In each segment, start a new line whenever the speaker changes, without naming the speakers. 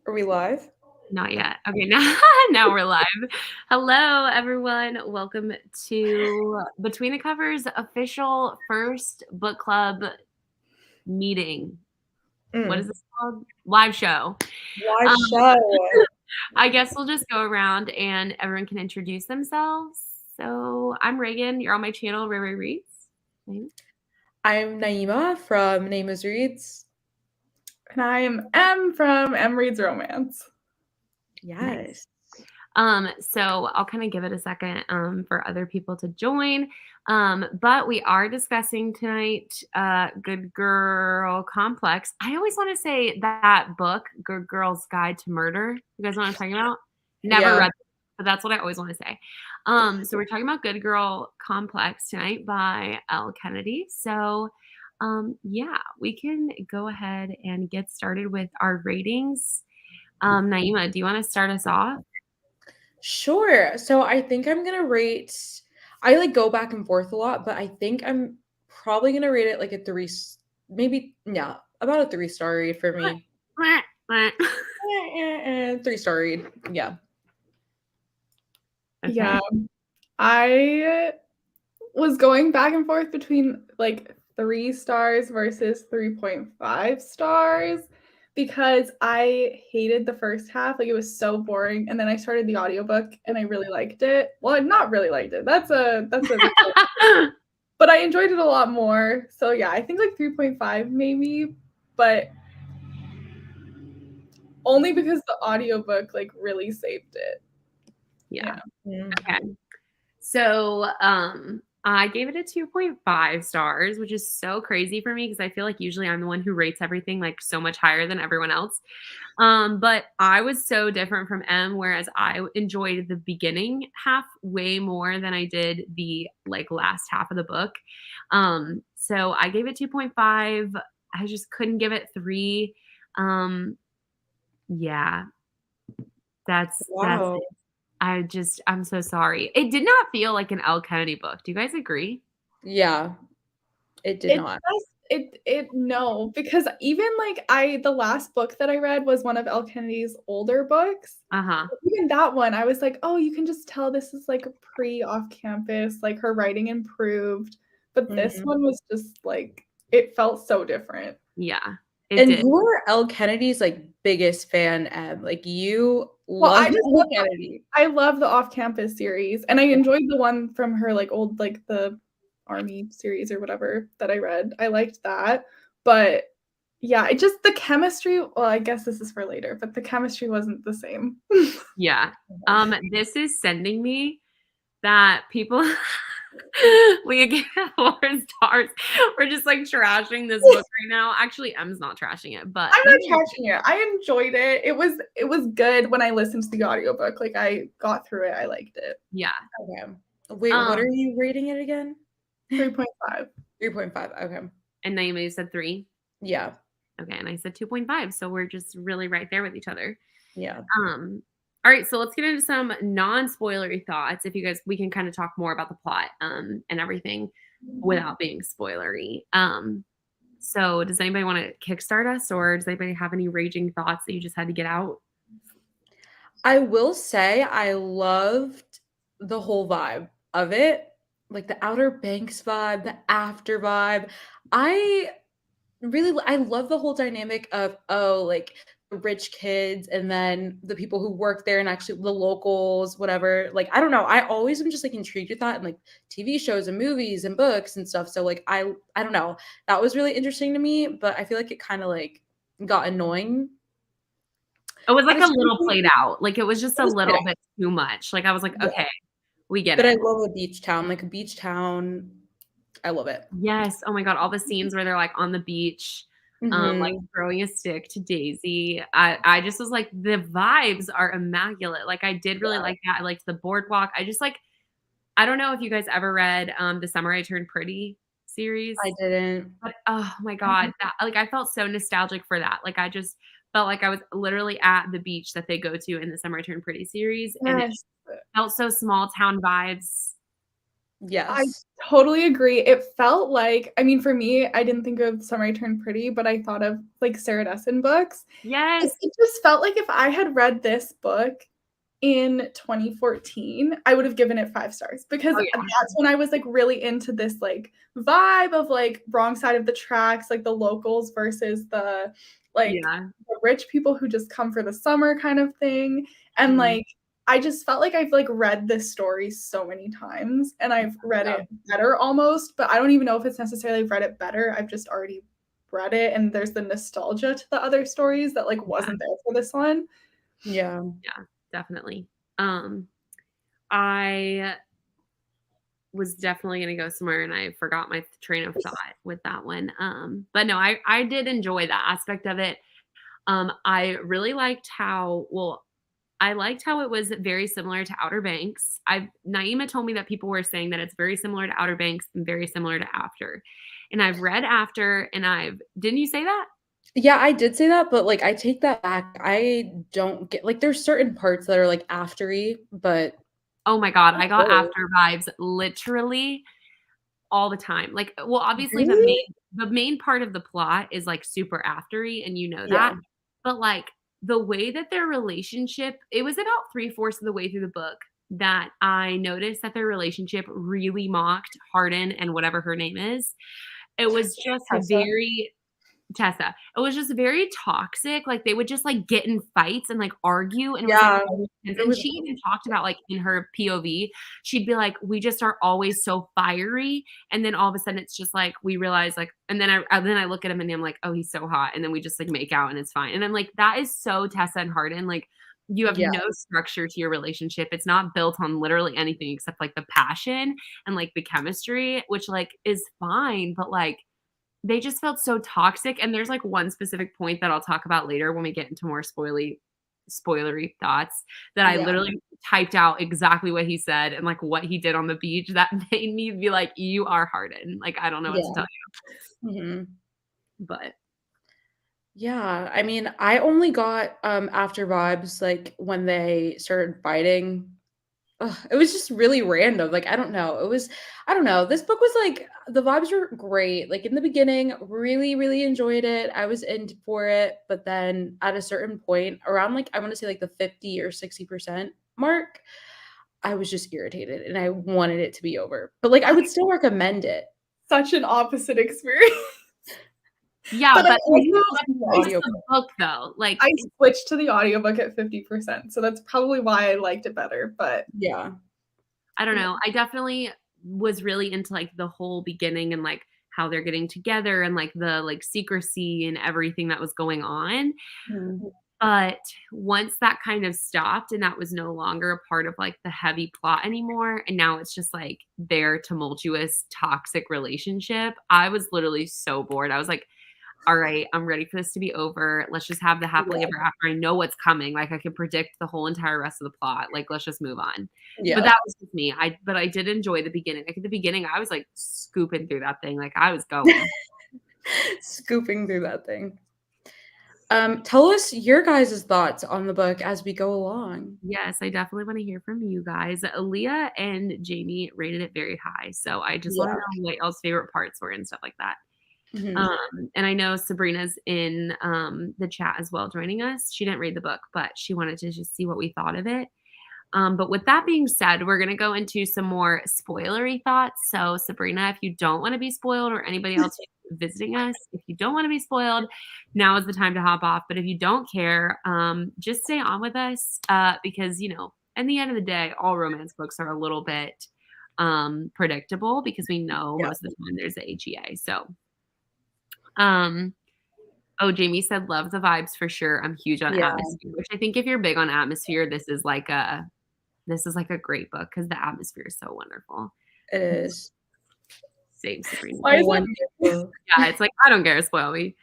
Are we live?
Not yet. Okay, now we're live. Hello, everyone. Welcome to Between the Covers official first book club meeting. What is this called? Live show.
Live
Um,
show.
I guess we'll just go around and everyone can introduce themselves. So I'm Reagan. You're on my channel, Ray Ray Reads.
I'm Naima from Naima's Reads.
And I'm M from M Reads Romance.
Yes.
So I'll kind of give it a second for other people to join. But we are discussing tonight Good Girl Complex. I always want to say that book, Good Girl's Guide to Murder. You guys know what I'm talking about? Never read it, but that's what I always want to say. So we're talking about Good Girl Complex tonight by Elle Kennedy. So yeah, we can go ahead and get started with our ratings. Naima, do you want to start us off?
Sure. So I think I'm gonna rate. I like go back and forth a lot, but I think I'm probably gonna rate it like a 3, maybe about a 3-star read for me. 3-star read. Yeah.
Okay. Yeah. I was going back and forth between like 3 stars versus 3.5 stars because I hated the first half. Like it was so boring. And then I started the audiobook and I really liked it. Well, not really liked it. That's a but I enjoyed it a lot more. So yeah, I think like 3.5 maybe, but only because the audiobook like really saved it.
Yeah. Okay. So I gave it a 2.5 stars, which is so crazy for me because I feel like usually I'm the one who rates everything like so much higher than everyone else. But I was so different from M, whereas I enjoyed the beginning half way more than I did the like last half of the book. So I gave it 2.5. I just couldn't give it 3. Yeah. That's it. I'm so sorry. It did not feel like an Elle Kennedy book. Do you guys agree?
Yeah. It did not.
No, because even like the last book that I read was one of Elle Kennedy's older books. Even that one, I was like, oh, you can just tell this is like pre-off campus, like her writing improved. But this one was just like, it felt so different.
Yeah.
And you were Elle Kennedy's like biggest fan, Em. Like you love Elle Kennedy.
I love the off-campus series, and I enjoyed the one from her like old like the Army series or whatever that I read. I liked that, but yeah, it just the chemistry. Well, I guess this is for later, but the chemistry wasn't the same.
Yeah. This is sending me that people. We get 4 stars. We're just like trashing this book right now. Actually, M's not trashing it, but
I'm not trashing it. I enjoyed it. It was good when I listened to the audiobook. Like I got through it. I liked it.
Yeah.
Okay. Wait, what are you rating it again?
3.5.
3.5. Okay.
And Naima, you said 3?
Yeah.
Okay, and I said 2.5. So we're just really right there with each other.
Yeah.
All right, so let's get into some non-spoilery thoughts. If you guys, we can kind of talk more about the plot and everything without being spoilery. So does anybody want to kickstart us, or does anybody have any raging thoughts that you just had to get out?
I will say I loved the whole vibe of it, like the Outer Banks vibe, the after vibe. I love the whole dynamic of like the rich kids and then the people who work there and actually the locals, whatever. Like I don't know, I always am just like intrigued with that in like TV shows and movies and books and stuff. So like I don't know, that was really interesting to me, but I feel like it kind of like got annoying.
It was like a little played out. Like it was just a little bit too much. Like I was like, okay, we get it.
But I love a beach town, like a beach town. I love it.
Yes. Oh my God. All the scenes where they're like on the beach, like throwing a stick to Daisy. I just was like, the vibes are immaculate. Like I did really like that. I liked the boardwalk. I just like, I don't know if you guys ever read The Summer I Turned Pretty series.
I didn't.
But oh my God. That, like I felt so nostalgic for that. Like I just felt like I was literally at the beach that they go to in The Summer I Turned Pretty series. And it felt so small town vibes.
I
Yes.
totally agree. It felt like, I mean, for me, I didn't think of Summer I Turned Pretty, but I thought of like Sarah Dessen books. And
Yes.
it just felt like if I had read this book in 2014, I would have given it 5 stars because
Oh yeah.
that's when I was like really into this like vibe of like wrong side of the tracks, like the locals versus the like
Yeah.
the rich people who just come for the summer kind of thing. And
Mhm.
like I just felt like I've like read this story so many times and I've read
Yeah.
it better almost, but I don't even know if it's necessarily read it better. I've just already read it and there's the nostalgia to the other stories that like
Yeah.
wasn't there for this one.
Yeah.
Yeah. Definitely. Um, I was definitely gonna go somewhere and I forgot my train of thought with that one. But no, I did enjoy that aspect of it. I really liked how well I liked how it was very similar to Outer Banks. I Naima told me that people were saying that it's very similar to Outer Banks and very similar to After. And I've read After and I've didn't you say that?
Yeah, I did say that, but, like, I take that back. I don't get like, there's certain parts that are, like, aftery, but
Oh my god,
not
I got
really.
After vibes literally all the time. Like, well, obviously
Really?
the main part of the plot is, like, super aftery, and you know
Yeah.
that, but, like, the way that their relationship it was about 3/4 of the way through the book that I noticed that their relationship really mocked Hardin and whatever her name is. It was just
Tessa.
very Tessa. It was just very toxic, like, they would just, like, get in fights and, like, argue, and it was, like,
Yeah.
always tense,
It
and
was
she even talked about, like, in her POV, she'd be like, "We just are always so fiery," and then all of a sudden, it's just, like, we realize, like and then I look at him and I'm like, "Oh, he's so hot," and then we just, like, make out and it's fine, and I'm like, "That is so Tessa and Hardin," like, you have
Yeah.
no structure to your relationship, it's not built on literally anything except, like, the passion and, like, the chemistry, which, like, is fine, but, like, they just felt so toxic, and there's, like, one specific point that I'll talk about later when we get into more spoilery thoughts that I
Yeah.
literally typed out exactly what he said and, like, what he did on the beach that made me be like, "You are hardened." Like, I don't know what to
Yeah.
tell
Mhm.
you, but
Yeah, I mean, I only got, after vibes, like, when they started fighting. Ugh, it was just really random, like, I don't know, it was I don't know, this book was, like the vibes were great, like, in the beginning, really, really enjoyed it, I was in for it, but then at a certain point, around, like, I wanna say, like, the 50 or 60% mark, I was just irritated, and I wanted it to be over, but, like, I would still recommend it.
Such an opposite experience.
yeah,
But I
but
I
also
didn't listen to the
I
it's
s
audiobook.
the book though, like,
I switched to the audiobook at 50%, so that's probably why I liked it better, but
Yeah.
I don't
yeah.
know. I definitely was really into, like, the whole beginning and, like, how they're getting together and, like, the, like, secrecy and everything that was going on.
Mhm.
But once that kind of stopped and that was no longer a part of, like, the heavy plot anymore, and now it's just, like, their tumultuous, toxic relationship, I was literally so bored. I was like, "All right, I'm ready for this to be over. Let's just have the happily
Yeah.
ever after. I know what's coming. Like, I can predict the whole entire rest of the plot. Like, let's just move on." But
Yeah.
that was just me. But I did enjoy the beginning. Like, at the beginning, I was, like, scooping through that thing. Like, I was going.
Scooping through that thing. Tell us your guys' thoughts on the book as we go along.
Yes, I definitely wanna hear from you guys. Aaliyah and Jamie rated it very high, so I just wanna
Yeah.
know what y'all's favorite parts were and stuff like that.
Mhm.
And I know Sabrina's in, the chat as well joining us. She didn't read the book, but she wanted to just see what we thought of it. But with that being said, we're gonna go into some more spoilery thoughts. So, Sabrina, if you don't wanna be spoiled, or anybody else visiting us, if you don't wanna be spoiled, now is the time to hop off. But if you don't care, just stay on with us because, you know, in the end of the day, all romance books are a little bit predictable because we know
Yeah.
most of the time there's the HEA. So, um, oh, Jamie said, love the vibes for sure. I'm huge on
Yeah,
atmosphere, which I think if you're big on atmosphere, this is like a great book because the atmosphere is so wonderful.
it is.
Same, Sabrina.
Why is that
Wonderful.
Yeah, it's like, I don't care, spoil me.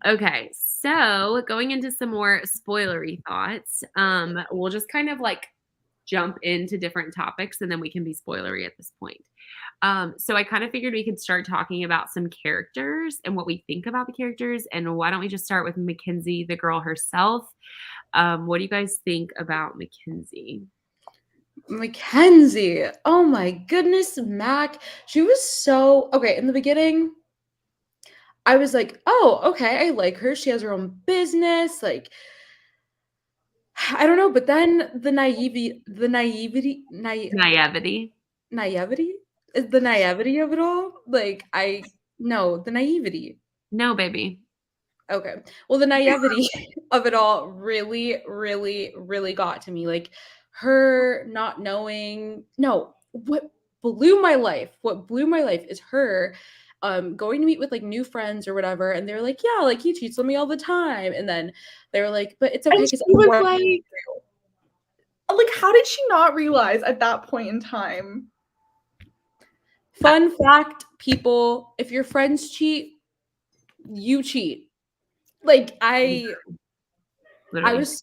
Okay, so going into some more spoilery thoughts, we'll just kind of like jump into different topics and then we can be spoilery at this point. So I kind of figured we could start talking about some characters and what we think about the characters. And why don't we just start with Mackenzie, the girl herself? What do you guys think about Mackenzie?
Mackenzie. Oh my goodness, Mac. She was so okay in the beginning. I was like, "Oh, okay, I like her. She has her own business." Like, I don't know, but then
Naivety.
naivety is the naivety of it all. Like, I no, the naivety.
No, baby.
Okay. Well, the naivety of it all really, really, really got to me. Like her not knowing. No, what blew my life is her going to meet with like new friends or whatever, and they're like, yeah, like he cheats on me all the time. And then they were like, but it's okay
And
because
she was like, how did she not realize at that point in time?
fun fact, people, if your friends cheat, you cheat. Like I
Literally.
was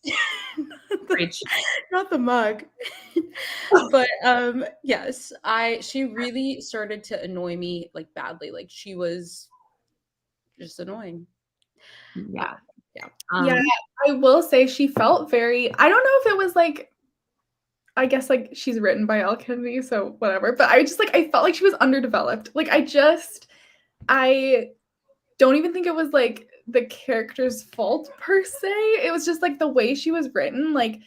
Preach.
not the mug. But yes, she really started to annoy me like badly. Like she was just annoying.
Yeah.
Yeah.
Yeah,
Um,
I will say she felt very, I don't know if it was like, I guess like she's written by Elle Kennedy, so whatever. But I just like I felt like she was underdeveloped. Like I don't even think it was like the character's fault per se. It was just like the way she was written. Like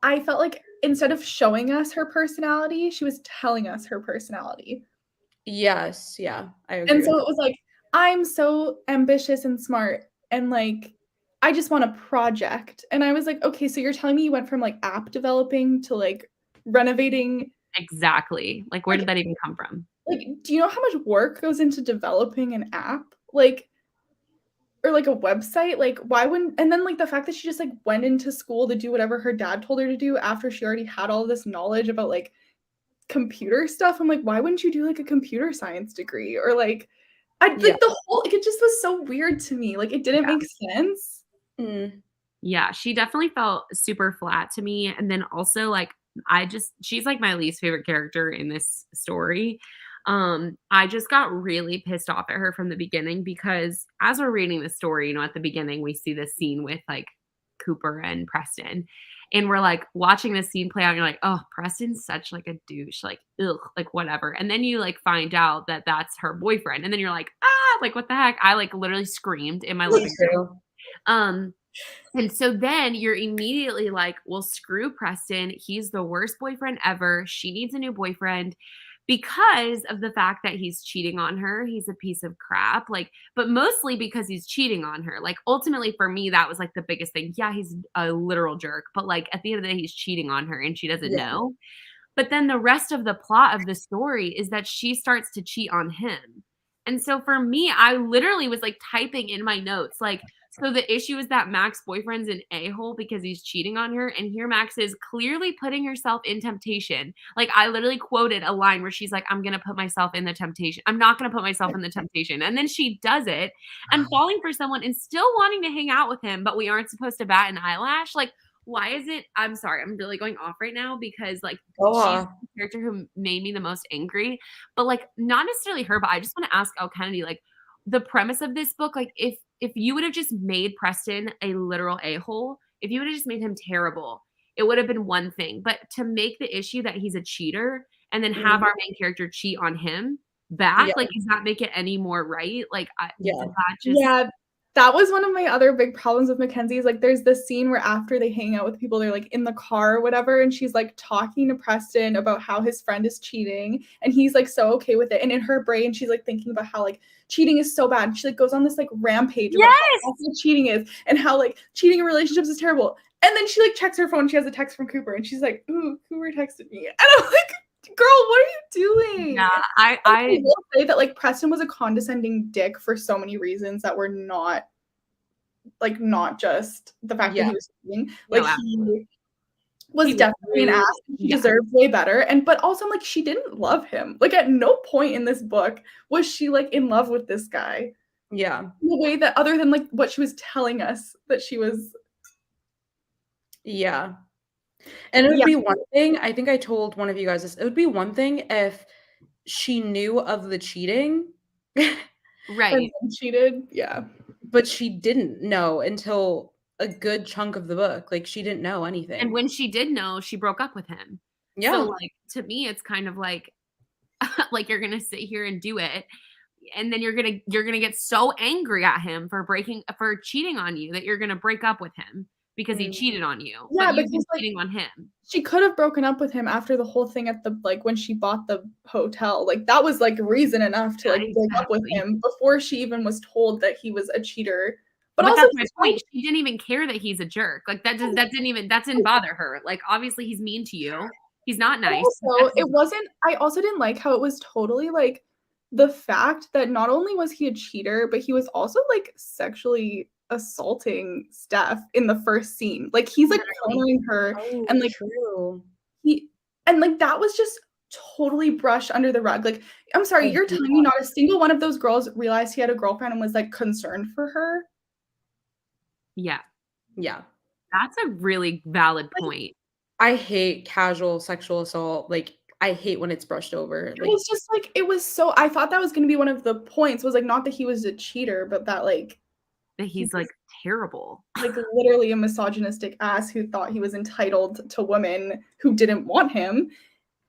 I felt like instead of showing us her personality, she was telling us her personality.
Yes, yeah, I agree
And
with
so
that.
it was like, I'm so ambitious and smart and like I just want a project. And I was like, okay, so you're telling me you went from like app developing to like renovating.
exactly. Like, where did
Like,
that even come from?
do you know how much work goes into developing an app? Like, or like a website? Like, why wouldn't, and then like the fact that she just like went into school to do whatever her dad told her to do after she already had all this knowledge about like computer stuff. I'm like, why wouldn't you do like a computer science degree? Or like, I
Yeah.
like the whole, like, it just was so weird to me. Like, it didn't
Yeah.
make sense.
Mm,
Yeah, she definitely felt super flat to me, and then also, like, she's, like, my least favorite character in this story. I just got really pissed off at her from the beginning because as we're reading the story, at the beginning, we see this scene with, like, Cooper and Preston, and we're, like, watching this scene play out, and you're like, "Oh, Preston's such, like, a douche, like, ugh, like, whatever," and then you, like, find out that that's her boyfriend, and then you're like, "Ah, like, what the heck?" I, like, literally screamed in my
me
living room.
too.
Um, and so then you're immediately like, well, screw Preston. He's the worst boyfriend ever. She needs a new boyfriend because of the fact that he's cheating on her. He's a piece of crap. Like, but mostly because he's cheating on her. Like, ultimately for me, that was like the biggest thing. Yeah, he's a literal jerk, but like at the end of the day, he's cheating on her and she doesn't
Yeah.
know. But then the rest of the plot of the story is that she starts to cheat on him. And so for me, I literally was like typing in my notes, like, so the issue is that Mac's boyfriend's an a-hole because he's cheating on her. And here Max is clearly putting herself in temptation. Like, I literally quoted a line where she's like, I'm going to put myself in the temptation. I'm not going to put myself in the temptation. And then she does it and falling for someone and still wanting to hang out with him, but we aren't supposed to bat an eyelash. Like, why is it I'm sorry, I'm really going off right now because, like,
Go
she's
off.
the character who made me the most angry, but, like, not necessarily her, but I just wanna ask Elle Kennedy, like, the premise of this book, like, if you would've just made Preston a literal a-hole, if you would've just made him terrible, it would've been one thing, but to make the issue that he's a cheater and then have
Mm,
our main character cheat on him back,
yeah.
like, does that make it any more right? Like,
Yeah.
did that just
Yeah, that was one of my other big problems with Mackenzie is like there's this scene where after they hang out with people, they're like in the car or whatever, and she's like talking to Preston about how his friend is cheating, and he's like so okay with it. And in her brain, she's like thinking about how like cheating is so bad. She like goes on this like rampage about how
Yes!
awful cheating is and how like cheating in relationships is terrible. And then she like checks her phone, she has a text from Cooper, and she's like, "Ooh, Cooper texted me." And I'm like, girl, what are you doing?
Yeah,
I
I
will say that like Preston was a condescending dick for so many reasons that were not like not just the fact that
Yeah.
he was cheating. Like
no,
he was
he was
definitely an
rude.
ass and he
Yeah.
deserved way better. And but also like she didn't love him. Like at no point in this book was she like in love with this guy.
Yeah.
In a way that other than like what she was telling us that she was.
Yeah. And it would
Yeah.
be one thing, I think I told one of you guys this, it would be one thing if she knew of the cheating,
And
Right.
then cheated. Yeah.
but she didn't know until a good chunk of the book. Like, she didn't know
And
anything.
when she did know, she broke up with him. So,
Yeah.
like, to me, it's kind of like you're gonna sit here and do it, and then you're gonna get so angry at him for cheating on you that you're gonna break up with him because he
Mm.
cheated on you, but
Yeah,
you've been
because, like,
cheating on him.
she could have broken up with him after the whole thing at the like, when she bought the hotel, like, that was, like, reason enough to, like,
Yeah,
break up with
exactly.
him before she even was told that he was a cheater, but
But
also
that's my
just, like,
point. She didn't even care that he's a jerk. Like, that didn't bother her. Like, obviously, he's mean to you. He's not
but
nice. He
also,
texts
it wasn't I also didn't like how it was totally, like, the fact that not only was he a cheater, but he was also, like, sexually assaulting Steph in the first scene. Like, he's, like,
literally.
cornering her
Oh,
and, like,
true.
he and, like, that was just totally brushed under the rug. Like, I'm sorry,
Oh,
you're
yeah.
telling me not a single one of those girls realized he had a girlfriend and was, like, concerned for her?
Yeah,
Yeah.
that's a really valid
Like,
point.
I hate casual sexual assault, like, I hate when it's brushed over,
it
like
was just, like, it was so I thought that was gonna be one of the points, was, like, not that he was a cheater, but that, like,
That
he
he's, like,
was,
terrible.
like, literally a misogynistic ass who thought he was entitled to women who didn't want him,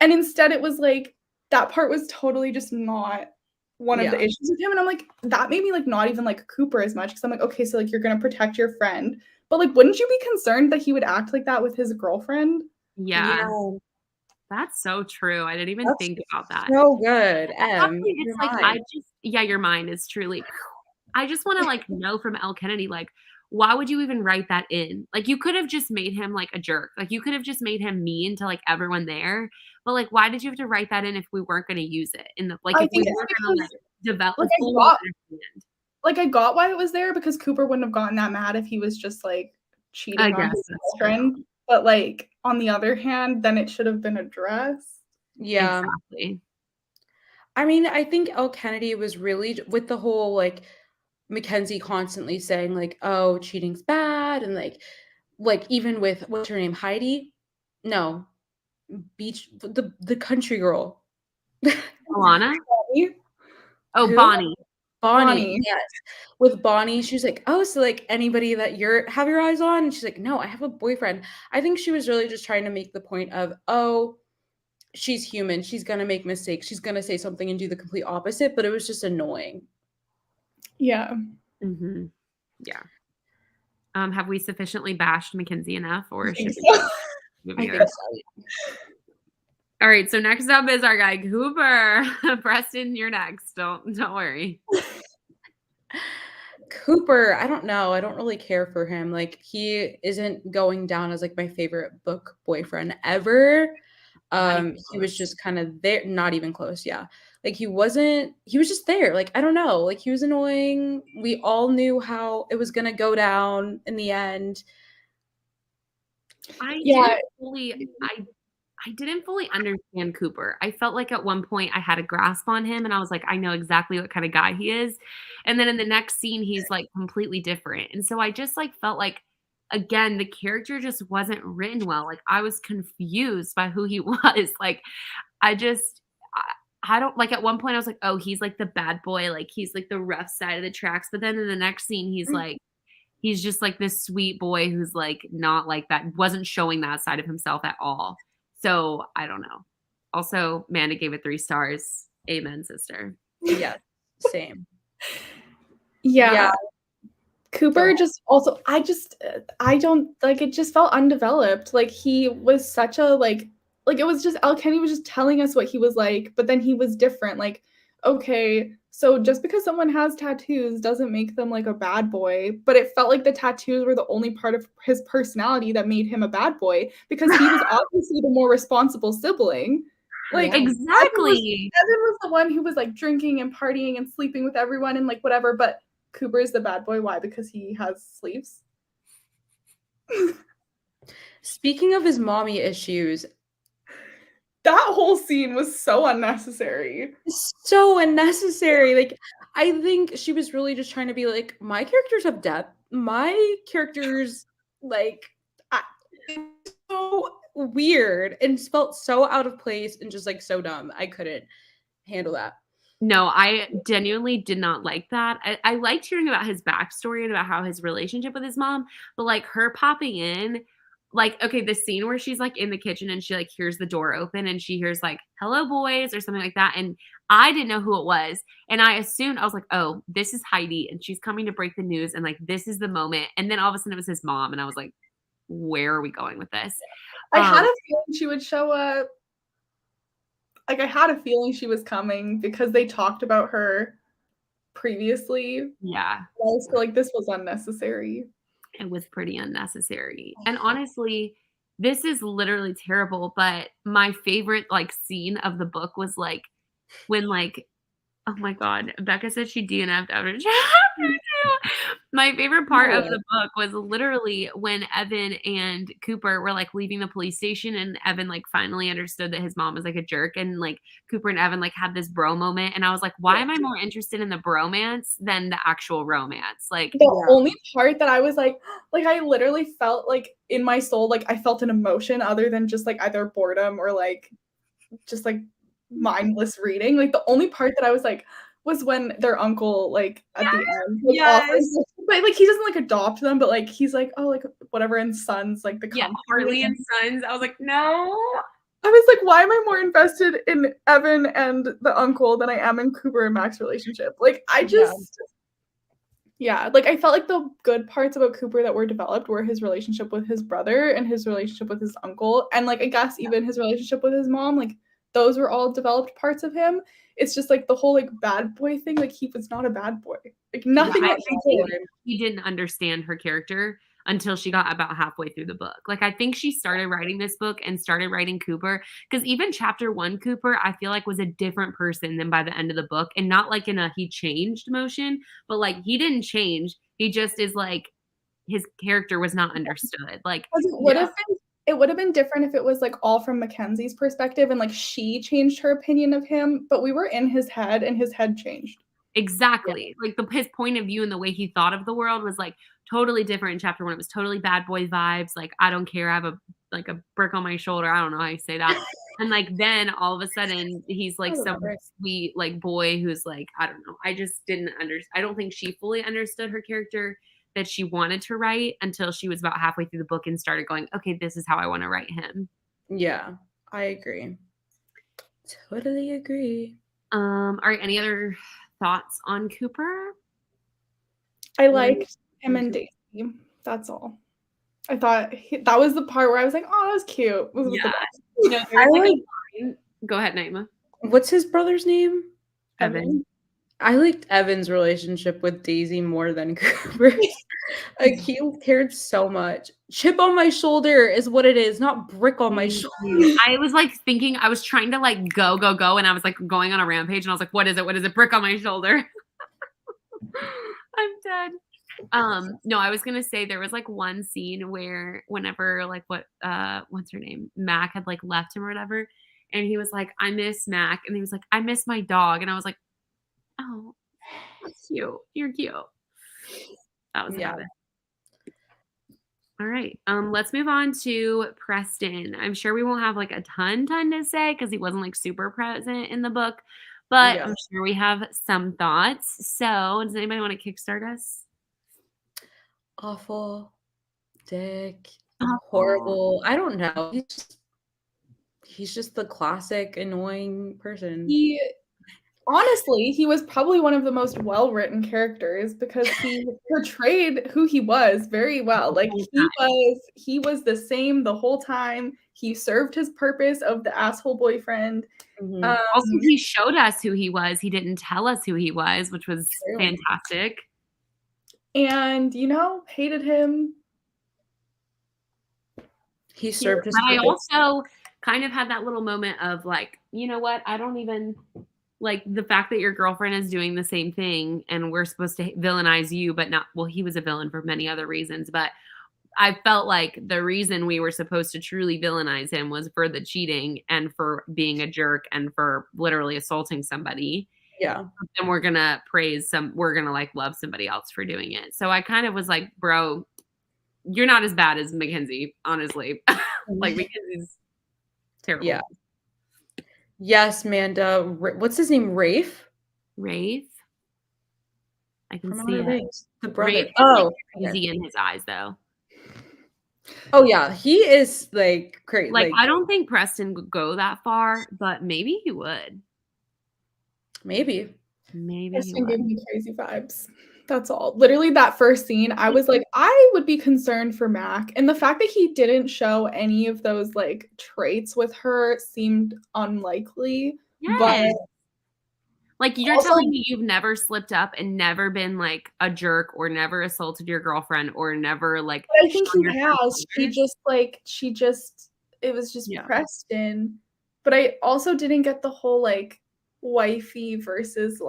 and instead it was, like, that part was totally just not one of the
yeah.
issues with him, and I'm like, that made me, like, not even like Cooper as much, because 'cause I'm like, "Okay, so, like, you're gonna protect your friend," but, like, wouldn't you be concerned that he would act like that with his girlfriend?
Yeah,
Yeah,
that's so true. I didn't even
that's
think about that.
so good,
At that point,
Your
it's like, I
mind.
just yeah, your mind is truly I just wanna, like, know from Elle Kennedy, like, why would you even write that in? Like, you could have just made him, like, a jerk. Like, you could have just made him mean to, like, everyone there, but, like, why did you have to write that in if we weren't gonna use it in the
I
if we
think it's
weren't gonna, like,
because,
develop
like,
fully understand?
I got why it was there because Cooper wouldn't have gotten that mad if he was just, like,
I
cheating on
guess
his
that's true.
girlfriend, but, like, on the other hand, then it should have been addressed.
Yeah.
Exactly.
I mean, I think Elle Kennedy was really with the whole, like, Mackenzie constantly saying, like, "Oh, cheating's bad," and, like, even with what's her name, Heidi? No, the country girl.
Alana?
Bonnie?
Oh,
Who?
Bonnie.
Bonnie,
Bonnie.
yes. With Bonnie, she was like, "Oh, so, like, anybody that you're have your eyes on?" And she's like, "No, I have a boyfriend." I think she was really just trying to make the point of, "Oh, she's human, she's gonna make mistakes, she's gonna say something and do the complete opposite," but it was just annoying.
Yeah.
Mhm. Yeah. Have we sufficiently bashed Mackenzie enough,
I
or
think
should we
so.
keep
I
moving
think
on?
so.
Alright, so next up is our guy, Cooper. Preston, you're next. Don't worry.
Cooper, I don't know, I don't really care for him, like, he isn't going down as, like, my favorite book boyfriend ever.
Not even
He was
close.
just kinda there not even close, yeah. Like, he was just there, like, I don't know, like, he was annoying, we all knew how it was gonna go down in the end.
I
Yeah.
didn't fully I didn't fully understand Cooper. I felt like at one point I had a grasp on him and I was like, I know exactly what kind of guy he is. And then in the next scene, he's like completely different. And so I just like felt like again, the character just wasn't written well. Like I was confused by who he was. Like I just I don't like at one point I was like, oh, he's like the bad boy, like he's like the rough side of the tracks. But then in the next scene, he's just like this sweet boy who's like not like that, wasn't showing that side of himself at all. So I don't know. Also, Amanda gave it 3 stars. Amen, sister.
Yes, same. Yeah,
Yeah.
go
Cooper
ahead.
just also I don't like, it just felt undeveloped, like, he was such a, like, it was just Kenny was just telling us what he was like, but then he was different, like, okay, so just because someone has tattoos doesn't make them, like, a bad boy, but it felt like the tattoos were the only part of his personality that made him a bad boy, because he was obviously the more responsible sibling. Like,
Yeah.
Exactly.
Evan was the one who was, like, drinking and partying and sleeping with everyone and, like, whatever, but Cooper is the bad boy. Why? Because he has sleeves?
Speaking of his mommy issues,
That whole scene was so unnecessary.
so unnecessary, like, I think she was really just trying to be like, "My characters have depth, my characters, like, I" it's so weird and just felt so out of place and just, like, so dumb, I couldn't handle that.
No, I genuinely did not like that. I liked hearing about his backstory and about how his relationship with his mom, but like her popping in like, okay, the scene where she's like in the kitchen and she like hears the door open and she hears like, "Hello, boys," or something like that. And I didn't know who it was. And I assumed, I was like, oh, this is Heidi and she's coming to break the news. And like, this is the moment. And then all of a sudden it was his mom. And I was like, where are we going with this?
I had a feeling she would show up. Like, I had a feeling she was coming because they talked about her previously.
Yeah.
I was feel like this was unnecessary.
It was pretty unnecessary. And honestly, this is literally terrible, but my favorite like scene of the book was like when like, oh my God, Becca said she DNF'd after chapter 2. My favorite part of the book was literally when Evan and Cooper were like leaving the police station and Evan like finally understood that his mom was like a jerk, and like Cooper and Evan like had this bro moment, and I was like, why am I more interested in the bromance than the actual romance? Like
The only part that I was like I literally felt like in my soul, like I felt an emotion other than just like either boredom or like just like mindless reading. Like the only part that I was like was when their uncle like at the end like offers, but like he doesn't like adopt them, but like he's like, oh, like whatever, and Sons like the
Harley and Sons. I was like, no.
I was like, why am I more invested in Evan and the uncle than I am in Cooper and Mac's relationship? Like I just like I felt like the good parts about Cooper that were developed were his relationship with his brother and his relationship with his uncle, and like I guess even his relationship with his mom, like those were all developed parts of him. It's just like the whole like bad boy thing, like he was not a bad boy. Like nothing
I think he didn't understand her character until she got about halfway through the book. Like I think she started writing this book and started writing Cooper, because even chapter 1 Cooper I feel like was a different person than by the end of the book, and not like in a he changed motion, but like he didn't change. He just is like his character was not understood. Like
it would have been different if it was like all from Mackenzie's perspective and like she changed her opinion of him, but we were in his head and his head changed.
Exactly. Like his point of view and the way he thought of the world was like totally different in chapter 1. It was totally bad boy vibes. Like, I don't care. I have a brick on my shoulder. I don't know how you say that. And like, then all of a sudden he's like some sweet like boy who's like, I don't know. I just didn't I don't think she fully understood her character that she wanted to write until she was about halfway through the book and started going, okay, this is how I want to write him.
Yeah, I agree. Totally agree.
All right. Any other thoughts on Cooper?
I liked him and Daisy. That's all. I thought that was the part where I was like, oh, that was cute.
Go ahead, Naima.
What's his brother's name?
Evan.
I liked Evan's relationship with Daisy more than Cooper's. Like he cared so much. Chip on my shoulder is what it is, not brick on my shoulder.
I was like thinking, I was trying to like go, and I was like going on a rampage, and I was like, what is it? What is it? Brick on my shoulder. I'm dead. No, I was gonna say there was like one scene where whenever like what's her name? Mac had like left him or whatever, and he was like, I miss Mac, and he was like, I miss my dog, and I was like, oh, that's cute. You're cute. That was about it. All right. Let's move on to Preston. I'm sure we won't have like a ton to say because he wasn't like super present in the book, but I'm sure we have some thoughts. So does anybody want to kickstart us?
Awful. Dick. Horrible. I don't know. He's just the classic annoying person.
Honestly, he was probably one of the most well-written characters because he portrayed who he was very well. Like he was the same the whole time. He served his purpose of the asshole boyfriend.
Mm-hmm. Also, he showed us who he was. He didn't tell us who he was, which was fantastic.
And hated him.
He served his
purpose. I also kind of had that little moment of like, you know what? I don't even like the fact that your girlfriend is doing the same thing and we're supposed to villainize you, but not, well, he was a villain for many other reasons, but I felt like the reason we were supposed to truly villainize him was for the cheating and for being a jerk and for literally assaulting somebody.
Yeah.
And we're going to we're going to like love somebody else for doing it. So I kind of was like, bro, you're not as bad as Mackenzie, honestly. Like Mackenzie's terrible.
Yeah. Yes, Manda. What's his name? Rafe?
Rafe? I can see it.
The brother.
Rafe is like crazy in his eyes, though.
Oh yeah, he is like great.
Like,
Like
I don't think Preston would go that far, but maybe he would.
maybe.
Maybe he
Preston gave
would.
me crazy vibes. That's all. Literally, that first scene, I was like, I would be concerned for Mac. And the fact that he didn't show any of those like traits with her seemed unlikely. But
Yes. Like, you're
also,
telling me you've never slipped up and never been like a jerk or never assaulted your girlfriend or never like
I think
shown
he
your true
has.
colors?
It was just
Yeah.
Preston. But I also didn't get the whole like wifey versus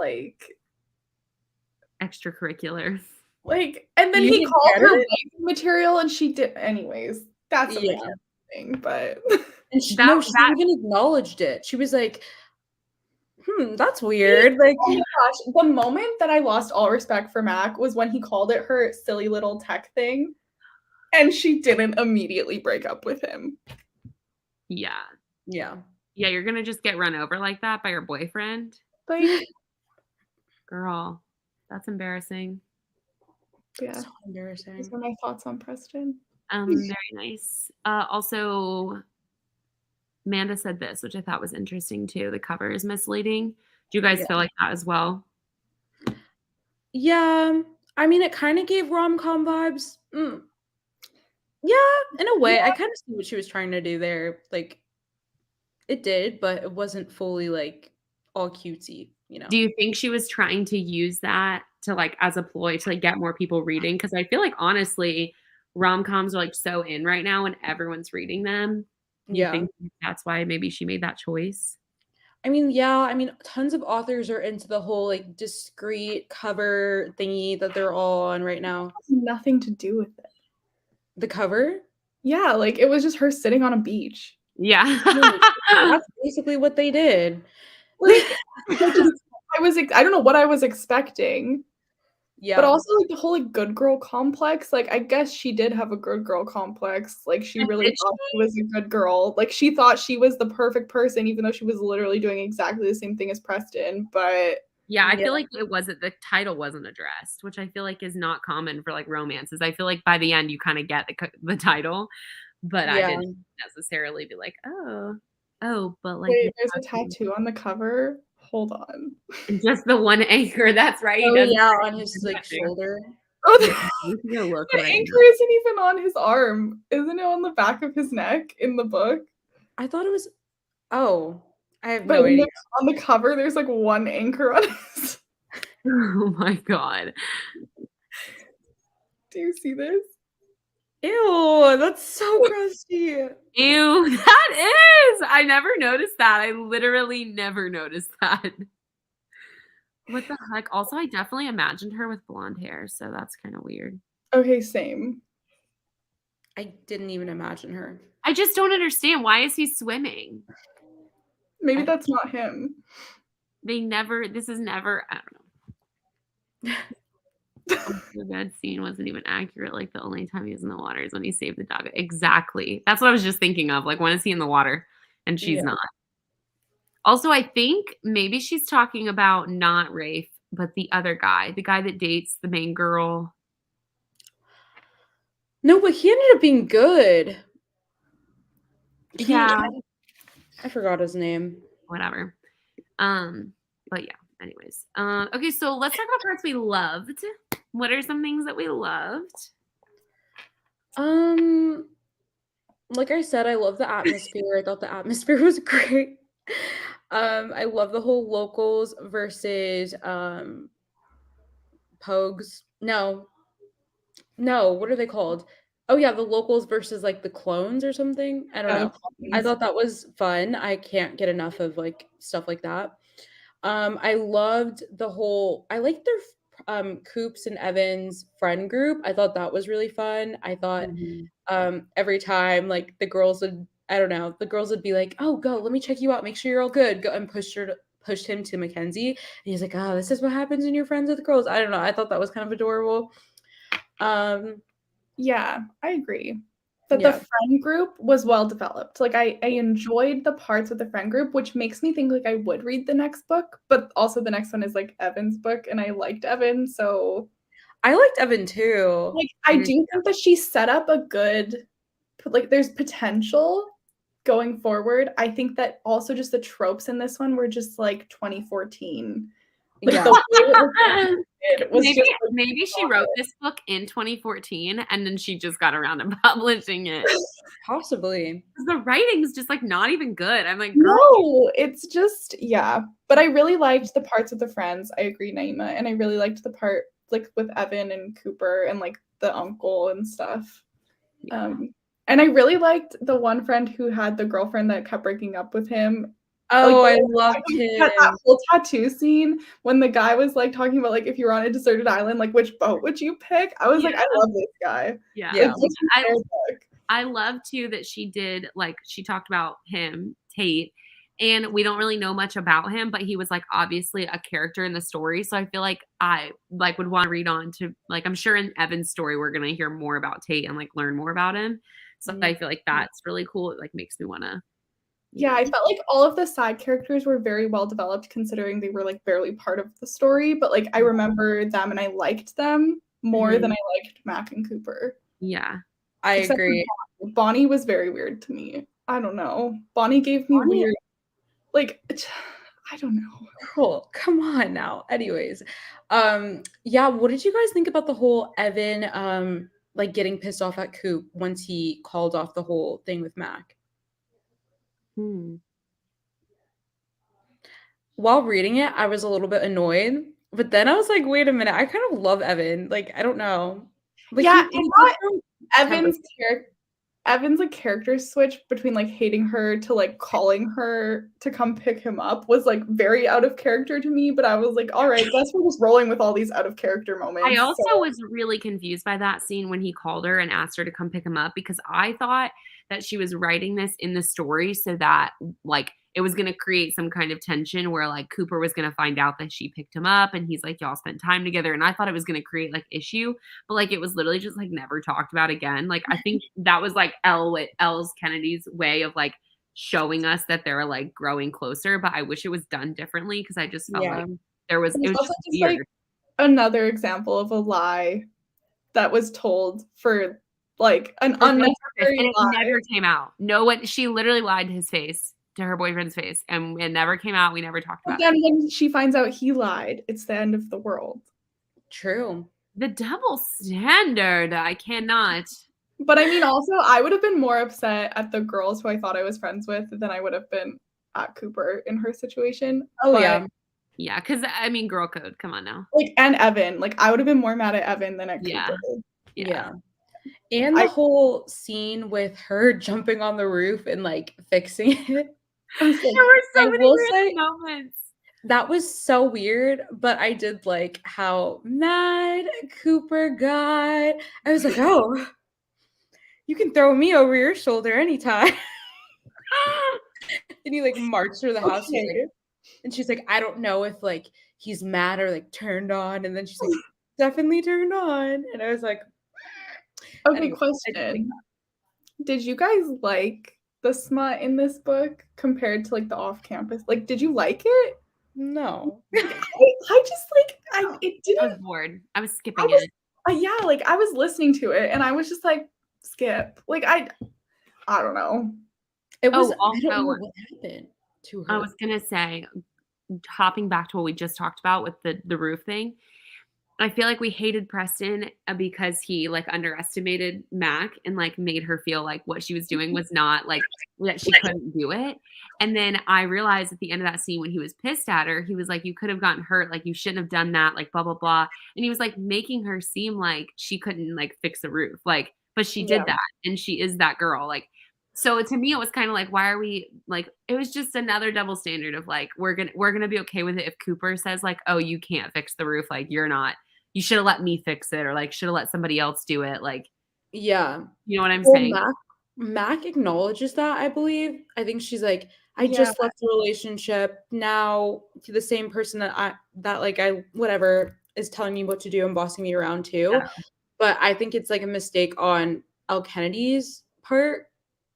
Extracurricular.
and then
You
he
didn't
called
get
her
it?
wifey material and she did anyways. That's a
Yeah.
mechanical thing, but
And
That
she
that
even acknowledged it. She was like, that's weird. Like,
oh my gosh, the moment that I lost all respect for Mac was when he called it her silly little tech thing and she didn't immediately break up with him.
yeah.
yeah.
Yeah, you're gonna just get run over like that by your boyfriend?
Like,
Girl, that's embarrassing.
yeah,
So embarrassing.
those are my thoughts on Preston.
Very nice. Also, Amanda said this, which I thought was interesting too. The cover is misleading. Do you guys
Yeah.
feel like that as well?
Yeah. I mean, it kind of gave rom-com vibes. Yeah, in a way. I
Yeah,
kind of see what she was trying to do there. Like, it did, but it wasn't fully like all cutesy, you
Do
know?
you think she was trying to use that to like as a ploy to like get more people reading? Because I feel like honestly, rom-coms are like so in right now and everyone's reading them. Do you
Yeah.
think that's why maybe she made that choice?
I mean, yeah, I mean, tons of authors are into the whole like discreet cover thingy that they're all on right now.
has nothing to do with it.
The cover?
Yeah, like it was just her sitting on a beach.
Yeah.
No, that's basically what they did.
Like, I just I don't know what I was expecting. But
Yeah.
also, like, the whole, like, good girl complex, like, I guess she did have a good girl complex, like, she really
Did
thought she
she?
was a good girl, like, she thought she was the perfect person even though she was literally doing exactly the same thing as Preston, but
Yeah, I
Yeah.
feel like the title wasn't addressed, which I feel like is not common for like romances. I feel like by the end you kind of get the title, but I
Yeah.
didn't necessarily be like, oh, but like
wait,
this
there's a
happened.
tattoo on the cover? Hold on.
And just the one anchor. That's right. He
Oh,
doesn't
yeah,
have
on his,
anything
like,
tattoo.
shoulder.
Oh,
Yeah, we can go look
the
right
anchor
now.
isn't even on his arm. Isn't it on the back of his neck in the book?
I thought it was oh, I have
But
no idea.
on the cover, there's, like, one anchor on his
Oh my god.
Do you see this?
Ew, that's so crusty.
Ew, that is. I never noticed that. I literally never noticed that. What the heck? Also, I definitely imagined her with blonde hair, so that's kind of weird.
Okay, same.
I didn't even imagine her.
I just don't understand. Why is he swimming?
Maybe
I
that's not him.
This is never, I don't know. The bed scene wasn't even accurate. Like the only time he was in the water is when he saved the dog. Exactly. That's what I was just thinking of. Like, when is he in the water? And she's
Yeah.
not. Also, I think maybe she's talking about not Rafe, but the other guy, the guy that dates the main girl.
No, but he ended up being good.
Yeah,
I forgot his name.
whatever. But yeah, anyways. Okay, so let's talk about parts we loved. What are some things that we loved?
Like I said, I love the atmosphere. I thought the atmosphere was great. I love the whole locals versus Pogues. No, what are they called? Oh yeah, the locals versus like the clones or something. I don't
Yeah, the
know. I
clones.
thought that was fun. I can't get enough of like stuff like that. I loved the whole I liked their Coops and Evans friend group. I thought that was really fun. I thought
Mhm.
every time like the girls would I don't know, the girls would be like, "Oh, go, let me check you out, make sure you're all good." Go and pushed him to Mackenzie. And he's like, "Oh, this is what happens when you're friends with girls." I don't know. I thought that was kind of adorable. Um,
Yeah, I agree. That the
yeah.
friend group was well developed. Like I enjoyed the parts with the friend group, which makes me think like I would read the next book, but also the next one is like Evan's book and I liked Evan, so
I liked Evan too.
like I
Mhm.
do think that she set up a good like there's potential going forward. I think that also just the tropes in this one were just like 2014. Like the way it was presented was
Maybe
just like,
maybe she wrote this book in 2014 and then she just got around to publishing it.
Possibly.
'Cause the writing's just like not even good. I'm like, girl,
no, it's just yeah. But I really liked the parts with the friends. I agree, Naima, and I really liked the part like with Evan and Cooper and like the uncle and stuff.
yeah.
And I really liked the one friend who had the girlfriend that kept breaking up with him.
Oh,
Like,
I loved
that
him.
whole tattoo scene when the guy was like talking about like if you were on a deserted island, like which boat would you pick? I was like, I love this guy.
Yeah.
Yeah.
It's such a fair book.
I love too that she did like she talked about him, Tate, and we don't really know much about him, but he was like obviously a character in the story. So I feel like I like would want to read on to like I'm sure in Evan's story we're gonna hear more about Tate and like learn more about him. So I feel like that's really cool. It like makes me wanna
Yeah, I felt like all of the side characters were very well developed considering they were like barely part of the story, but like I remember them and I liked them more than I liked Mac and Cooper.
yeah.
I
Except for
agree.
Bonnie was very weird to me. I don't know. Bonnie gave me weird like I don't know.
Cool. Come on now. Anyways, yeah, what did you guys think about the whole Evan like getting pissed off at Coop once he called off the whole thing with Mac?
Hmm.
While reading it, I was a little bit annoyed, but then I was like, wait a minute, I kind of love Evan. Like, I don't know. Like
Yeah,
he
I thought
does
Evan's like character switch between like hating her to like calling her to come pick him up was like very out of character to me, but I was like, all right, guess we're just rolling with all these out of character moments.
I also was really confused by that scene when he called her and asked her to come pick him up because I thought that she was writing this in the story so that like it was going to create some kind of tension where like Cooper was going to find out that she picked him up and he's like y'all spent time together and I thought it was going to create like issue but like it was literally just like never talked about again. Like I think that was like Elle Kennedy's way of like showing us that they're like growing closer, but I wish it was done differently because I just felt like it was
It's also
just
just
weird.
like another example of a lie that was told for like an unnecessary
and it
lie.
never came out. No one she literally lied to his face, to her boyfriend's face, and it never came out. We never talked
But
about
then
it.
when she finds out he lied, it's the end of the world.
True.
The double standard. I cannot.
But I mean, also, I would have been more upset at the girls who I thought I was friends with than I would have been at Cooper in her situation.
Oh
But,
yeah.
Yeah, because I mean, girl code. Come on now.
like, and Evan. Like, I would have been more mad at Evan than at
Yeah.
Cooper.
Yeah. And the whole scene with her jumping on the roof and like fixing it.
There were so many
will
weird
say-
moments.
That was so weird, but I did like how mad Cooper got. I was like, oh, you can throw me over your shoulder anytime. And he like marched through the house. He's like, and she's like, I don't know if like he's mad or like turned on. And then she's like, definitely turned on. And I was like,
Okay,
anyway,
question. Did you guys like the smut in this book compared to like the off-campus? Like, did you like it?
no.
I just like it didn't.
I was bored. I was skipping it.
Yeah, like I was listening to it and I was just like skip. Like I don't know.
It was, I
also,
don't know what happened to her.
I was gonna say, hopping back to what we just talked about with the roof thing. I feel like we hated Preston because he like underestimated Mac and like made her feel like what she was doing was not like that she couldn't do it. And then I realized at the end of that scene when he was pissed at her, he was like, you could have gotten hurt. Like you shouldn't have done that. Like blah, blah, blah. And he was like making her seem like she couldn't like fix the roof. Like, but she did that. And she is that girl. Like, so to me, it was kind of like, why are we like, it was just another double standard of like, we're going to be okay with it. If Cooper says like, oh, you can't fix the roof. Like you're not, you should have let me fix it or like should have let somebody else do it. Like,
yeah.
You know what I'm saying?
Mac acknowledges that, I believe. I think she's like, I just left the relationship. Now to the same person that I whatever is telling me what to do and bossing me around too. Yeah. But I think it's like a mistake on Elle Kennedy's part.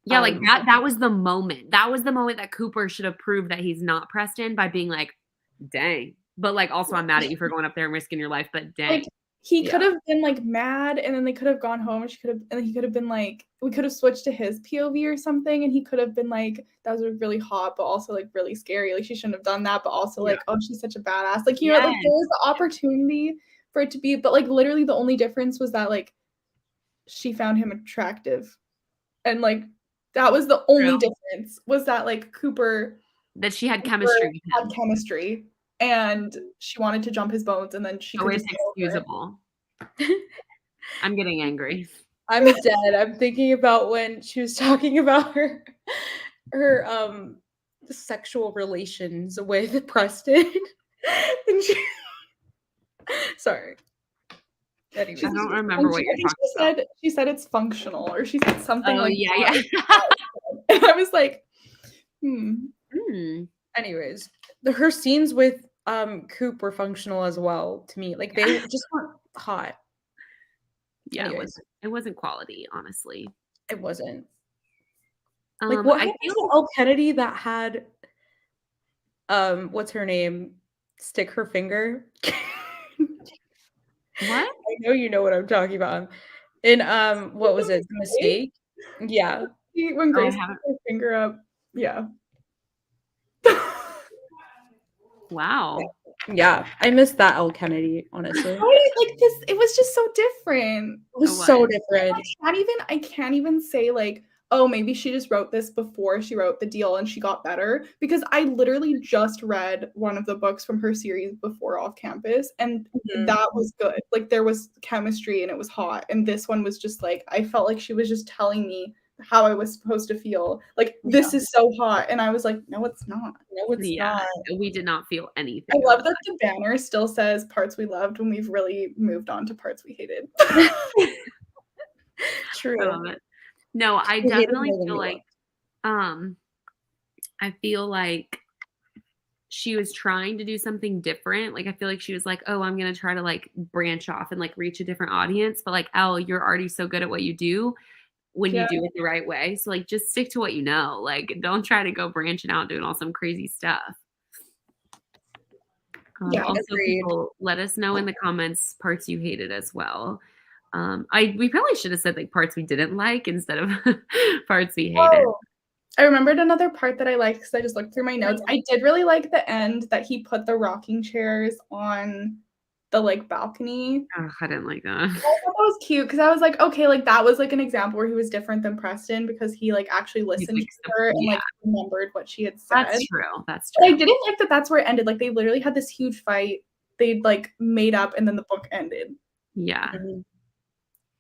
Yeah, like that was the moment. That was the moment that Cooper should have proved that he's not Preston by being like, dang. But like also I'm mad at you for going up there and risking your life, but dang.
Like, he could have been like mad, and then they could have gone home, and he could have been like, we could have switched to his POV or something, and he could have been like, that was really hot, but also like really scary. Like she shouldn't have done that, but also like, oh, she's such a badass. Like, you know, like there was the opportunity for it to be, but like literally the only difference was that like she found him attractive. And like that was the only difference, was that like
that she had chemistry with him.
Had chemistry, and she wanted to jump his bones, and then she could
it's excusable. I'm getting angry.
I'm dead. I'm thinking about when she was talking about her sexual relations with Preston. And sorry.
Anyway, I don't remember what you're talking about.
She said it's functional, or she said something like
yeah.
And I was like,
Anyways, her scenes with Coop were functional as well to me. Like they just weren't hot.
Yeah, it wasn't quality, honestly.
It wasn't. Like what happened to Elle Kennedy that had what's her name? Stick her finger.
What?
I know you know what I'm talking about. In what was it? The Mistake? Yeah.
When Grace put her finger up. Yeah.
Wow.
Yeah. I missed that Elle Kennedy, honestly.
Like this, it was just so different.
It was so different.
I can't even say like, oh, maybe she just wrote this before she wrote The Deal and she got better, because I literally just read one of the books from her series before Off Campus, and that was good. Like there was chemistry and it was hot, and this one was just like, I felt like she was just telling me how I was supposed to feel. Like this is so hot, and I was like, no, it's not.
No, it's not.
We did not feel anything.
I love that the banner still says parts we loved when we've really moved on to parts we hated.
True.
I love it. No, I definitely feel like I feel like she was trying to do something different. Like I feel like she was like, oh, I'm gonna try to like branch off and like reach a different audience. But like, Elle, you're already so good at what you do when you do it the right way. So like just stick to what you know. Like don't try to go branching out doing all some crazy stuff. Also, people, let us know in the comments parts you hated as well. We probably should have said like parts we didn't like instead of parts we hated.
I remembered another part that I liked because I just looked through my notes. I did really like the end that he put the rocking chairs on the like balcony.
Oh, I didn't like that. I
thought that was cute because I was like, okay, like that was like an example where he was different than Preston because he like actually listened to her and like remembered what she had said.
That's true. That's
true.
But
I didn't like that that's where it ended. Like they literally had this huge fight. They'd like made up and then the book ended.
Yeah.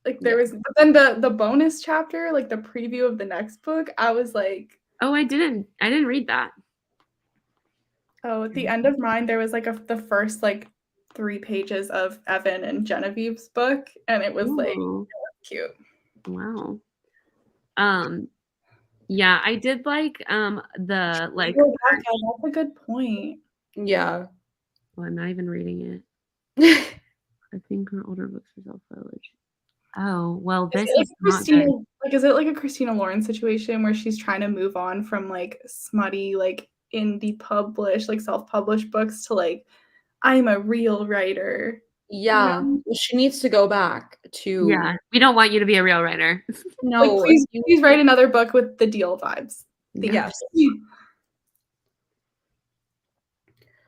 Like there was, but then the bonus chapter, like the preview of the next book, I was like,
oh, I didn't read that.
Oh, at the end of mine, there was like the first like 3 pages of Evan and Genevieve's book, and it was like, it was cute.
Wow. Yeah, I did like the like.
That's a good point.
Yeah.
Well, I'm not even reading it. I think her older books are self-published. Oh, well, this is not good.
Like, is it like a Christina Lauren situation where she's trying to move on from like smutty, like indie published, like self-published books to like, I'm a real writer?
Yeah, she needs to go back to.
Yeah, we don't want you to be a real writer.
No, like, please write another book with The Deal vibes.
Yes.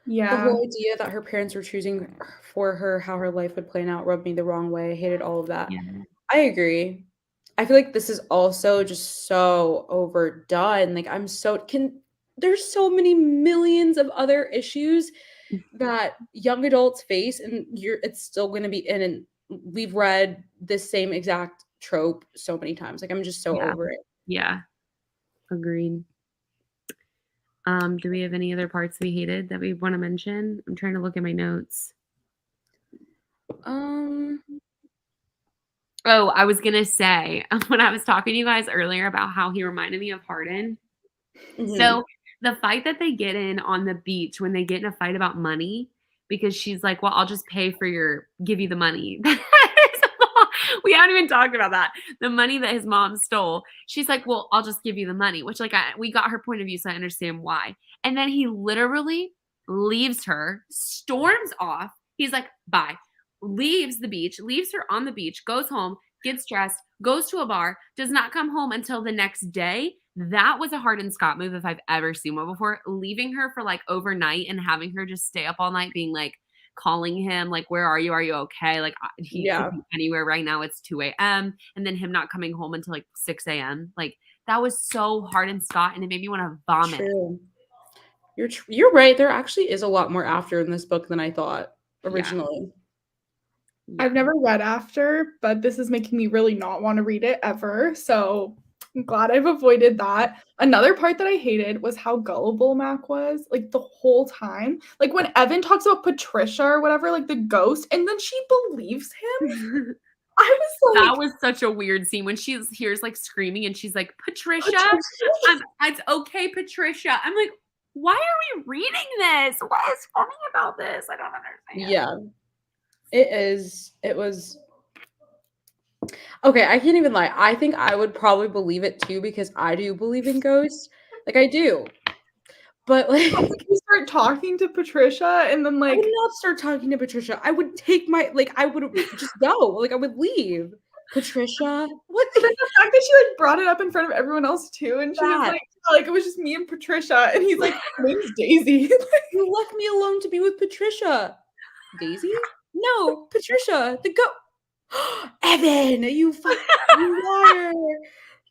Yeah.
The whole idea that her parents were choosing for her how her life would plan out rubbed me the wrong way. I hated all of that.
Yeah.
I agree. I feel like this is also just so overdone. Like there's so many millions of other issues that young adults face, and it's still going to be in. And we've read the same exact trope so many times. Like I'm just so over it.
Yeah. Agreed. Do we have any other parts we hated that we want to mention? I'm trying to look at my notes. Oh, I was going to say, when I was talking to you guys earlier about how he reminded me of Hardin. Mm-hmm. So the fight that they get in on the beach when they get in a fight about money, because she's like, well, I'll just give you the money. We haven't even talked about that. The money that his mom stole. She's like, well, I'll just give you the money, which like we got her point of view, so I understand why. And then he literally leaves her, storms off. He's like, bye. leaves the beach, leaves her on the beach, goes home, gets dressed, goes to a bar, does not come home until the next day. That was a Hardin Scott move if I've ever seen one before. Leaving her for like overnight and having her just stay up all night, being like, calling him, like, where are you? Are you okay? Like, he could
Yeah,
be anywhere right now. It's 2 a.m. And then him not coming home until like 6 a.m. Like, that was so Hardin Scott, and it made me want to vomit.
true. You're right. There actually is a lot more after in this book than I thought
Yeah.
originally.
Yeah.
I've never read After, but this is making me really not want to read it ever. So I'm glad I've avoided that. Another part that I hated was how gullible Mac was, like the whole time. Like when Evan talks about Patricia or whatever, like the ghost, and then she believes him. I was
That
like,
was such a weird scene when she hears like screaming and she's like, Patricia,
Patricia?
it's okay, Patricia. I'm like, why are we reading this? What is funny about this? I don't understand.
Yeah, it is. It was okay. I can't even lie. I think I would probably believe it too because I do believe in ghosts. Like I do, but like
You start talking to Patricia, and then
I would
like
not start talking to Patricia. I would take my like I would just go. Like I would leave. Patricia, what?
but then the fact that she like brought it up in front of everyone else too, and she was
That
like it was just me and Patricia, and he's like, "My name's Daisy."
you left me alone to be with Patricia. Daisy? No, Patricia. The go. Evan, you liar.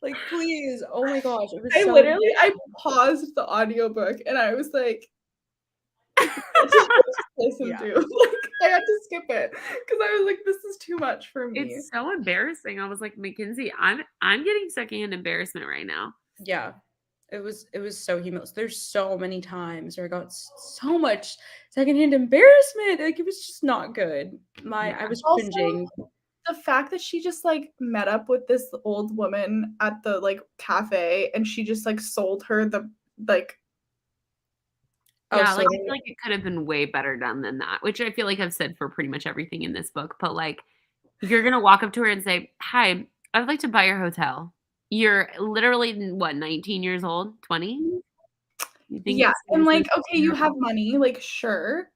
Like, please. Oh my gosh. It was
I
so
literally I
embarrassing.
paused the audiobook and I was like, just listen
Yeah.
to. Like I had to skip it because I was like, this is too much for me.
It's so embarrassing. I was like, Mackenzie, I'm getting secondhand embarrassment right now.
Yeah. It was so humiliating. There's so many times where I got so much secondhand embarrassment. Like it was just not good. I was
Also,
cringing.
the fact that she just like met up with this old woman at the like cafe and she just like sold her the like
Oh,
Yeah,
so
like, I feel like it could have been way better done than that, which I feel like I've said for pretty much everything in this book, but, like, you're gonna walk up to her and say, "Hi, I'd like to buy your hotel." You're literally, what, 19 years old? 20? You think
yeah, and
this
like
is
okay, you have money, like sure,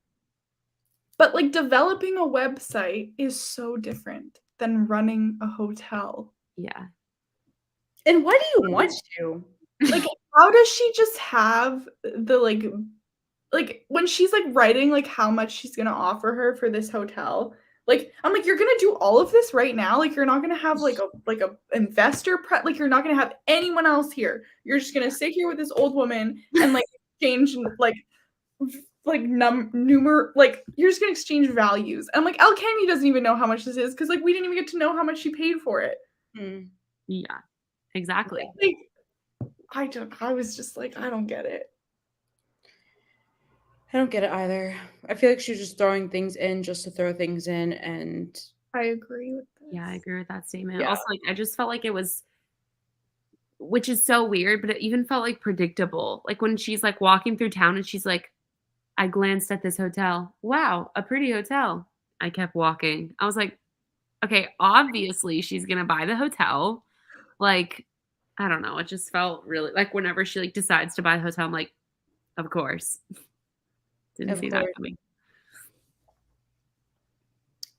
but like developing a website is so different than running a hotel.
Yeah.
and why do you want to?
Like, how does she just have the like when she's like writing like how much she's gonna offer her for this hotel? Like, I'm like, you're gonna do all of this right now? Like, you're not gonna have like a investor like you're not gonna have anyone else here. You're just gonna sit here with this old woman and like exchange like you're just gonna exchange values. And I'm like, Elle Kennedy doesn't even know how much this is because like we didn't even get to know how much she paid for it.
Mm.
Yeah, exactly.
Like, I was just like, I don't get it.
I don't get it either. I feel like she's just throwing things in just to throw things in, and
I agree with
Yeah, I
this.
agree with that statement.
yeah,
Also, like, I just felt like it was which is so weird, but it even felt, like, predictable. Like, when she's, like, walking through town and she's like, "I glanced at this hotel. Wow, a pretty hotel." I kept walking. I was like, "Okay, obviously she's gonna buy the hotel." Like, I don't know, it just felt really like, whenever she, like, decides to buy the hotel, I'm like, "Of course." Didn't
of
see that
course,
coming.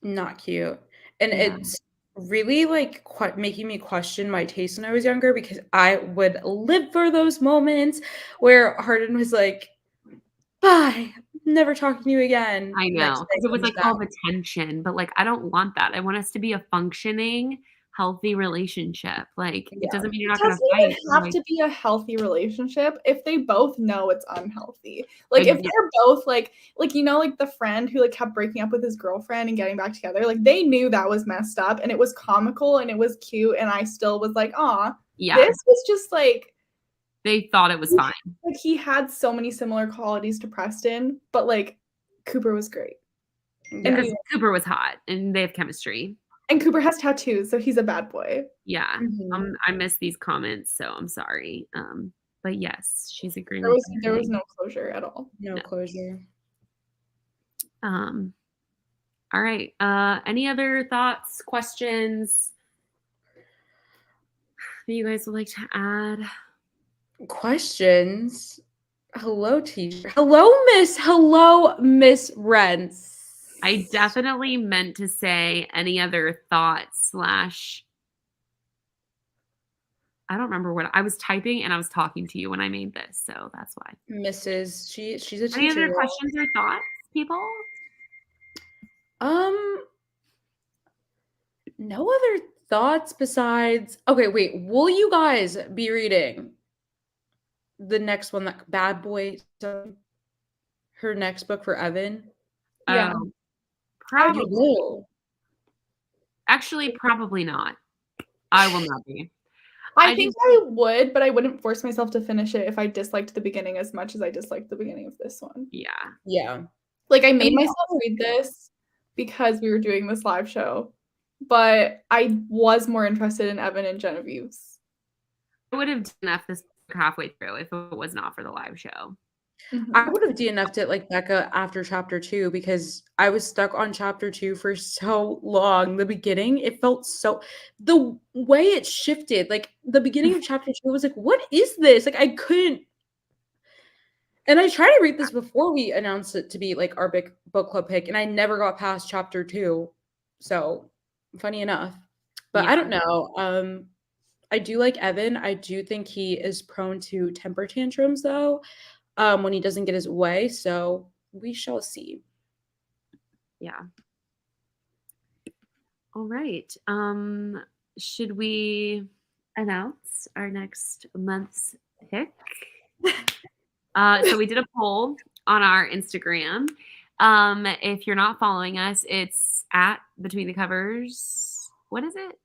not cute. And
Yeah.
it's really like making me question my taste when I was younger because I would live for those moments where Hardin was like, "Bye, never talking to you again."
I
Next
know,
day
because it was,
comes
like,
back.
all the tension, but, like, I don't want that. I want us to be a functioning, healthy relationship. Like, it
Yeah,
doesn't mean you're
It
not gonna
doesn't even
fight,
have
like
to be a healthy relationship if they both know it's unhealthy. Like, if
yeah,
they're both like, you know, like the friend who like kept breaking up with his girlfriend and getting back together, like they knew that was messed up and it was comical and it was cute and I still was like, "Aw."
yeah,
This was just
they thought it was fine.
like he had so many similar qualities to Preston, but like Cooper was great. And
yeah.
Because
he
Cooper was hot, and they have chemistry.
and Cooper has tattoos, so he's a bad boy.
Yeah,
Mhm.
I missed these comments, so I'm sorry, but yes, she's agreeing
There
with
was there was
everything.
no closure at all.
No
No.
closure.
Um, alright, any other thoughts, questions that you guys would like to add?
Questions? Hello, teacher. Hello, Miss Rents.
I definitely meant to say any other thoughts slash I don't remember what I was typing and I was talking to you when I made this, so that's why.
Mrs. She's a
Any
teacher,
other
y'all.
questions or thoughts, people?
Um, no other thoughts besides okay, wait, will you guys be reading the next one that Bad Boy her next book for Evan?
Yeah.
Oh,
I
You
think
probably.
will.
Actually, probably not. I will not be.
I
I
think
just
I would, but I wouldn't force myself to finish it if I disliked the beginning as much as I disliked the beginning of this one.
yeah.
Yeah.
Like, I
I
made
mean,
myself read this because we were doing this live show, but I was more interested in Evan and Genevieve's.
I would have DNF'd this halfway through if it was not for the live show.
I
Mhm.
would have DNF'd it like Becca after chapter 2 because I was stuck on chapter 2 for so long. The beginning, it felt so the way it shifted, like the beginning of chapter 2 was like, what is this? Like I couldn't and I tried to read this before we announced it to be like our big book club pick, and I never got past chapter 2. So funny enough. But
Yeah.
I don't know. I do like Evan. I do think he is prone to temper tantrums though, when he doesn't get his way. So we shall see.
Yeah. All right. Should we announce our next month's pick? So we did a poll on our Instagram. If you're not following us, it's at Between the Covers. What is it?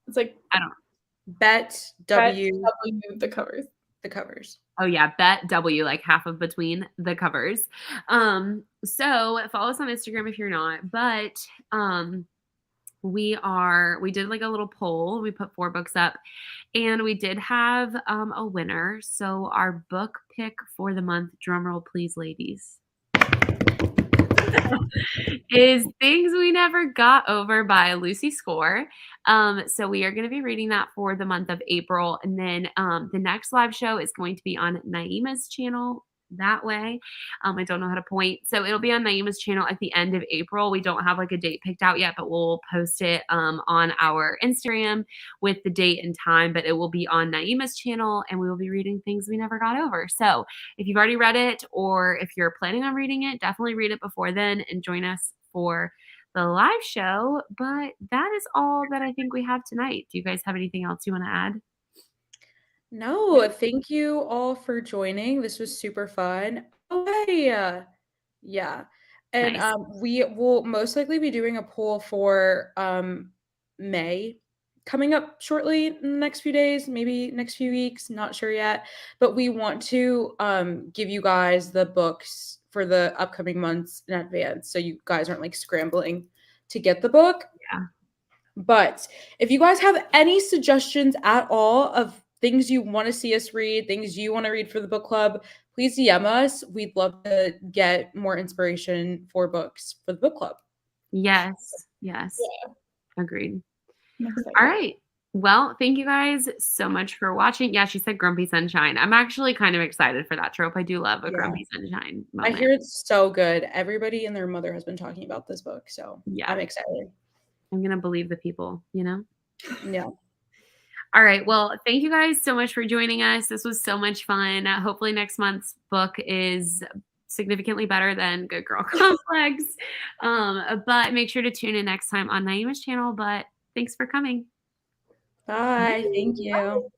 It's like
I don't.
Bet
Bet
W
W the covers.
the covers.
Oh yeah, bet W, like half of Between the Covers. So follow us on Instagram if you're not. But we did like a little poll. We put 4 books up, and we did have a winner. So our book pick for the month, drumroll please, ladies, is Things We Never Got Over by Lucy Score. So we are going to be reading that for the month of April. And then the next live show is going to be on Naima's channel that way. I don't know how to point. So it'll be on Naima's channel at the end of April. We don't have like a date picked out yet, but we'll post it on our Instagram with the date and time. But it will be on Naima's channel, and we will be reading Things We Never Got Over. So if you've already read it or if you're planning on reading it, definitely read it before then and join us for the live show. But that is all that I think we have tonight. Do you guys have anything else you want to add?
No, thank you all for joining. This was super fun. Oh, hey. Yeah. And
Nice.
we will most likely be doing a poll for May coming up shortly in the next few days, maybe next few weeks, not sure yet. But we want to give you guys the books for the upcoming months in advance so you guys aren't like scrambling to get the book.
Yeah.
But if you guys have any suggestions at all of things you want to see us read, things you want to read for the book club, please DM us. We'd love to get more inspiration for books for the book club.
Yes. Yes.
Yeah,
Agreed.
I'm
All
excited.
right. Well, thank you guys so much for watching. Yeah, she said Grumpy Sunshine. I'm actually kind of excited for that trope. I do love a
Yeah.
Grumpy Sunshine
I
moment.
hear it's so good. Everybody and their mother has been talking about this book, so
Yeah.
I'm excited.
I'm going to believe the people, you know?
Yeah.
All right. Well, thank you guys so much for joining us. This was so much fun. Hopefully, next month's book is significantly better than Good Girl Complex. But make sure to tune in next time on Naima's channel. But thanks for coming.
Bye. Thank you.